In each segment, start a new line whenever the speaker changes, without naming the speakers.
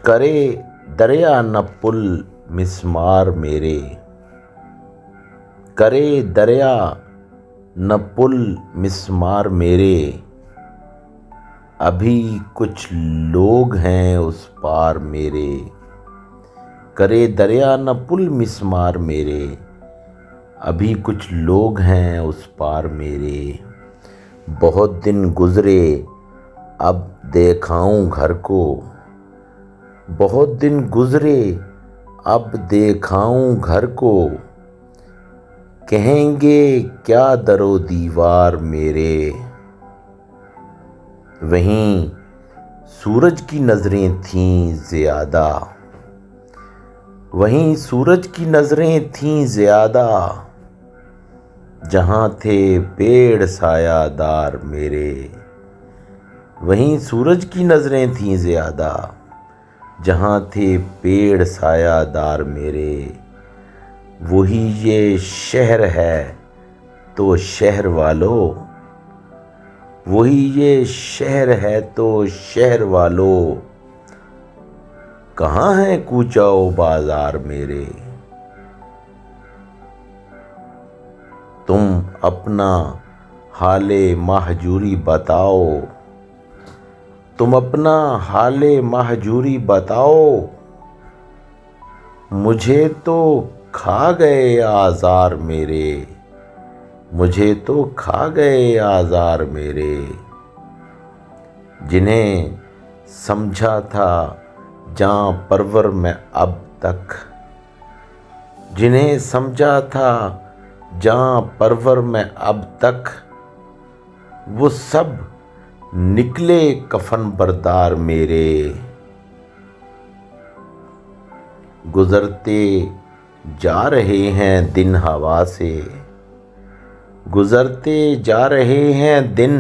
करे दरिया न पुल मिसमार मेरे, करे दरिया न पुल मिसमार मेरे। अभी कुछ लोग हैं उस पार मेरे, करे दरिया न पुल मिसमार मेरे। अभी कुछ लोग हैं उस पार मेरे। बहुत दिन गुजरे अब देखाऊं घर को, बहुत दिन गुजरे अब देखाऊं घर को। कहेंगे क्या दरो दीवार मेरे। वहीं सूरज की नजरें थीं ज़्यादा, वहीं सूरज की नजरें थीं ज़्यादा। जहाँ थे पेड़ सायादार मेरे, वहीं सूरज की नजरें थीं ज़्यादा। जहाँ थे पेड़ सायादार मेरे। वही ये शहर है तो शहर वालों, वही ये शहर है तो शहर वालों। कहाँ है कूचाओ बाजार मेरे। तुम अपना हाले महजूरी बताओ, तुम अपना हाले महजूरी बताओ। मुझे तो खा गए आज़ार मेरे, मुझे तो खा गए आज़ार मेरे। जिन्हें समझा था जां परवर मैं अब तक, जिन्हें समझा था जां परवर मैं अब तक। वो सब निकले कफन बरदार मेरे। गुजरते जा रहे हैं दिन हवा से, गुजरते जा रहे हैं दिन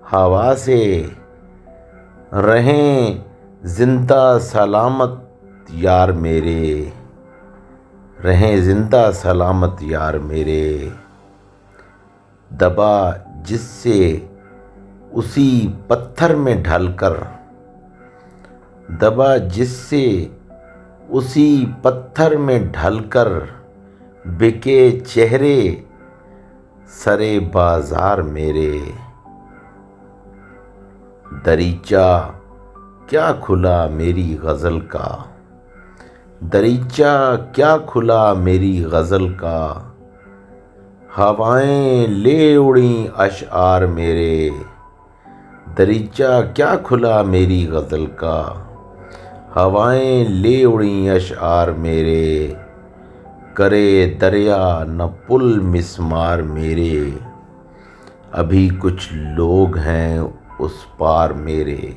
हवा से। रहें जिंदा सलामत यार मेरे, रहें जिंदा सलामत यार मेरे। दबा जिससे उसी पत्थर में ढलकर, दबा जिससे उसी पत्थर में ढलकर। बिके चेहरे सरे बाजार मेरे। दरीचा क्या खुला मेरी गज़ल का, दरीचा क्या खुला मेरी गज़ल का। हवाएं ले उड़ी अशआर मेरे। दरीचा क्या खुला मेरी गज़ल का। हवाएं ले उड़ी अशआर मेरे। करे दरिया न पुल मिसमार मेरे। अभी कुछ लोग हैं उस पार मेरे।